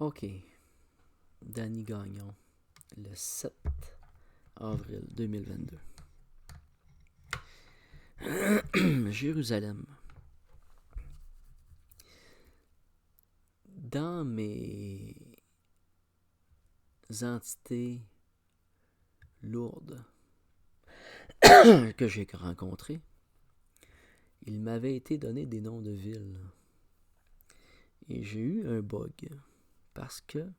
OK. Danny Gagnon, le 7 avril 2022. Jérusalem. Dans mes entités lourdes que j'ai rencontrées, il m'avait été donné des noms de villes. Et j'ai eu un bug parce que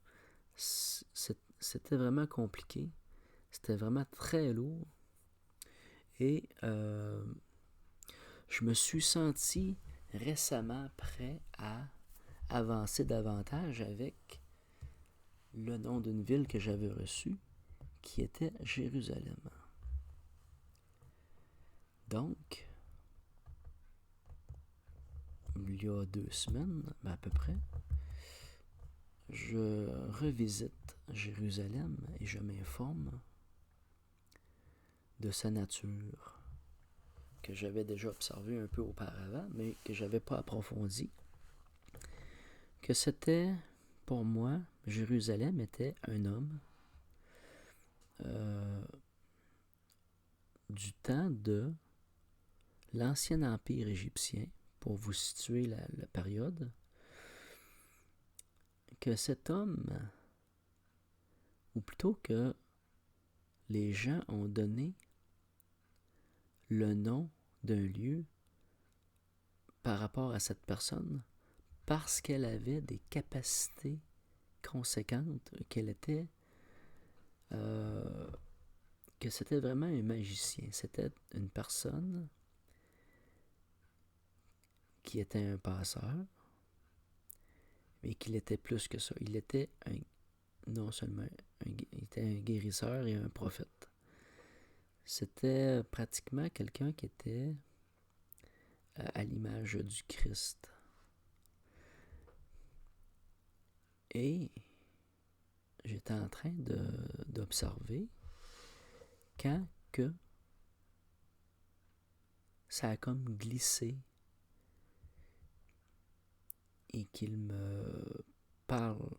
c'était vraiment compliqué. C'était vraiment très lourd. Et je me suis senti récemment prêt à avancer davantage avec le nom d'une ville que j'avais reçue, qui était Jérusalem. Donc, il y a 2 semaines, à peu près, je revisite Jérusalem et je m'informe de sa nature, que j'avais déjà observé un peu auparavant, mais que j'avais pas approfondi. Que c'était, pour moi, Jérusalem était un homme du temps de l'Ancien Empire égyptien, pour vous situer la période, que cet homme, ou plutôt que les gens ont donné le nom d'un lieu par rapport à cette personne parce qu'elle avait des capacités conséquentes, qu'elle était que c'était vraiment un magicien. C'était une personne qui était un passeur, mais qu'il était plus que ça. Il était non seulement il était un guérisseur et un prophète. C'était pratiquement quelqu'un qui était à l'image du Christ. Et j'étais en train d'observer quand que ça a comme glissé et qu'il me parle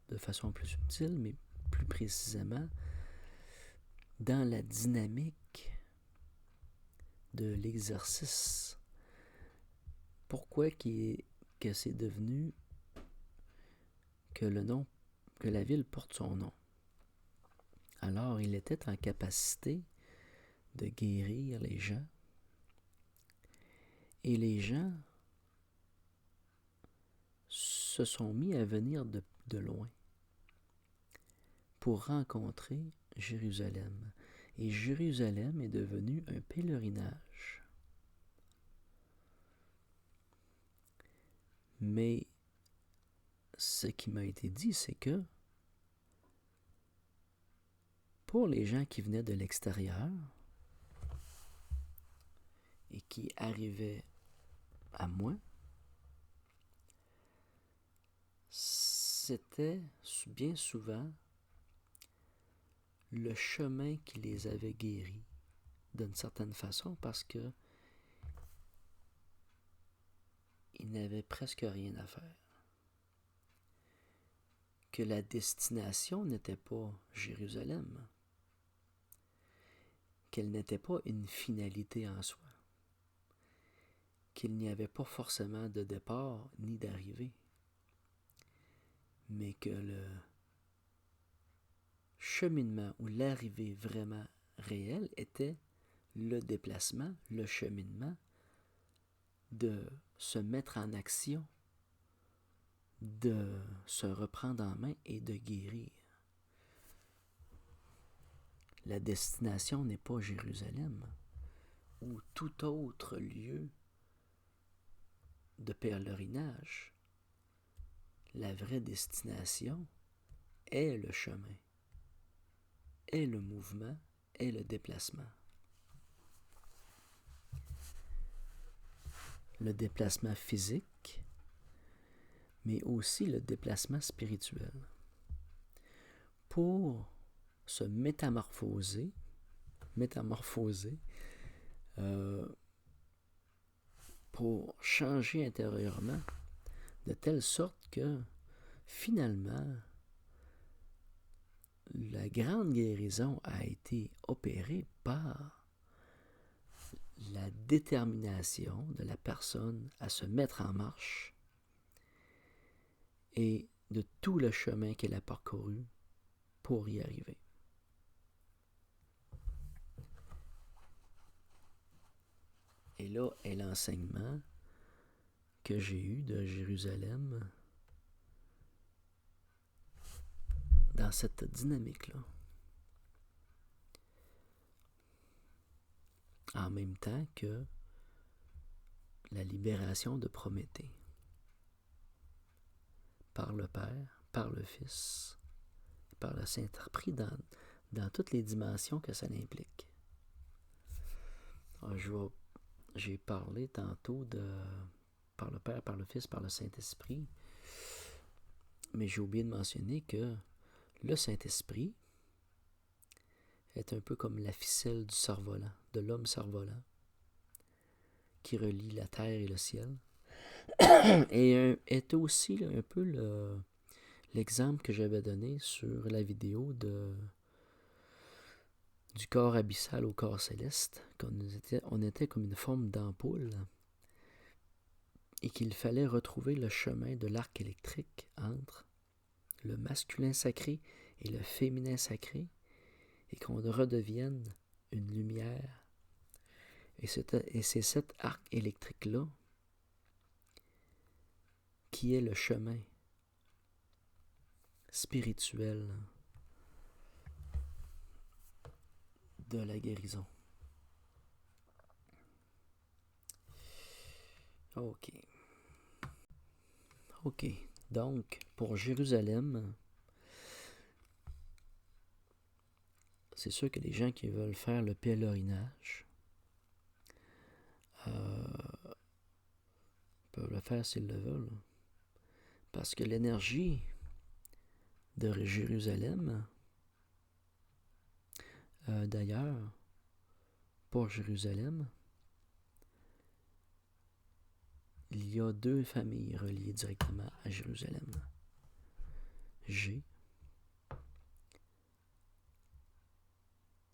de façon plus subtile, mais plus précisément dans la dynamique de l'exercice. Pourquoi que c'est devenu que la ville porte son nom. Alors, il était en capacité de guérir les gens. Et les gens se sont mis à venir de loin pour rencontrer Jérusalem. Et Jérusalem est devenu un pèlerinage. Mais ce qui m'a été dit, c'est que pour les gens qui venaient de l'extérieur et qui arrivaient à moi, c'était bien souvent le chemin qui les avait guéris d'une certaine façon parce que ils n'avaient presque rien à faire. Que la destination n'était pas Jérusalem, qu'elle n'était pas une finalité en soi, qu'il n'y avait pas forcément de départ ni d'arrivée, mais que le cheminement ou l'arrivée vraiment réelle était le déplacement, le cheminement, de se mettre en action, de se reprendre en main et de guérir. La destination n'est pas Jérusalem ou tout autre lieu de pèlerinage. La vraie destination est le chemin, est le mouvement, est le déplacement. Le déplacement physique, mais aussi le déplacement spirituel. Pour se métamorphoser, pour changer intérieurement, de telle sorte que finalement, la grande guérison a été opérée par la détermination de la personne à se mettre en marche et de tout le chemin qu'elle a parcouru pour y arriver. Et là est l'enseignement que j'ai eu de Jérusalem dans cette dynamique-là. En même temps que la libération de Prométhée par le Père, par le Fils, par le Saint-Esprit dans toutes les dimensions que ça implique. J'ai parlé tantôt par le Père, par le Fils, par le Saint-Esprit, mais j'ai oublié de mentionner que le Saint-Esprit est un peu comme la ficelle du cerf-volant, de l'homme cerf-volant, qui relie la terre et le ciel, et est aussi là, un peu l'exemple que j'avais donné sur la vidéo du corps abyssal au corps céleste, qu'on était comme une forme d'ampoule, et qu'il fallait retrouver le chemin de l'arc électrique entre le masculin sacré et le féminin sacré, et qu'on redevienne une lumière. Et c'est cet arc électrique-là qui est le chemin spirituel de la guérison. OK. Donc, pour Jérusalem, c'est sûr que les gens qui veulent faire le pèlerinage peuvent le faire s'ils le veulent. Parce que l'énergie de Jérusalem, d'ailleurs, pour Jérusalem, il y a 2 familles reliées directement à Jérusalem. G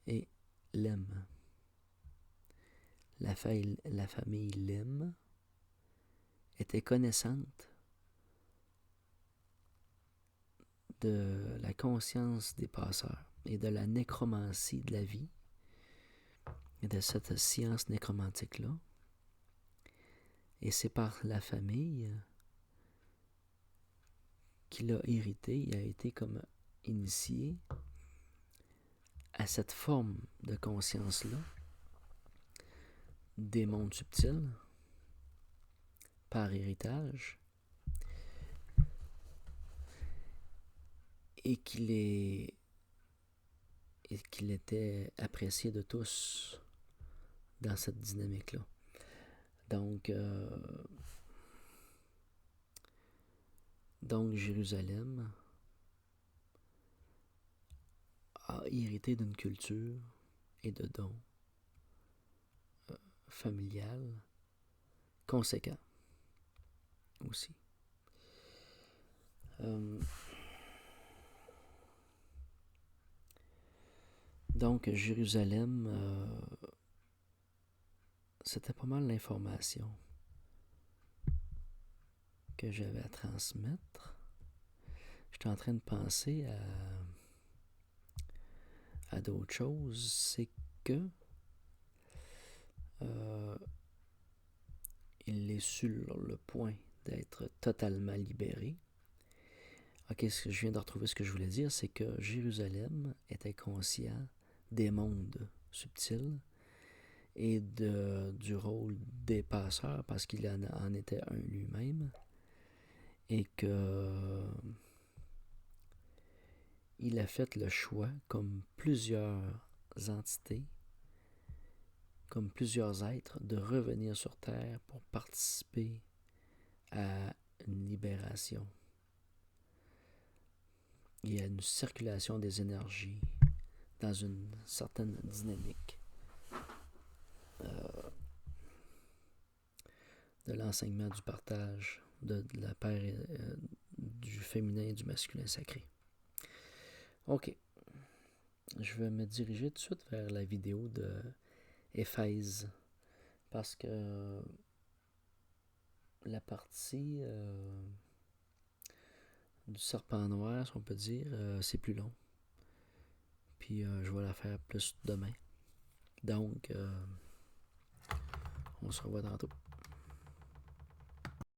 et Lem. La famille Lem était connaissante de la conscience des passeurs et de la nécromancie de la vie et de cette science nécromantique-là. Et c'est par la famille qu'il a hérité, il a été comme initié à cette forme de conscience-là des mondes subtils par héritage et qu'il était apprécié de tous dans cette dynamique-là. Donc Jérusalem a hérité d'une culture et de dons familial conséquents aussi. Donc Jérusalem, c'était pas mal l'information que j'avais à transmettre. J'étais en train de penser à d'autres choses. C'est que il est sur le point d'être totalement libéré. Ok, je viens de retrouver ce que je voulais dire, c'est que Jérusalem était conscient des mondes subtils et du rôle des passeurs, parce qu'il en était un lui-même, et que il a fait le choix, comme plusieurs entités, comme plusieurs êtres, de revenir sur Terre pour participer à une libération et à une circulation des énergies dans une certaine dynamique de l'enseignement du partage, de la paix, du féminin et du masculin sacré. Ok. Je vais me diriger tout de suite vers la vidéo de Éphèse. Parce que la partie du serpent noir, si on peut dire, c'est plus long. Puis je vais la faire plus demain. Donc, on se revoit tantôt.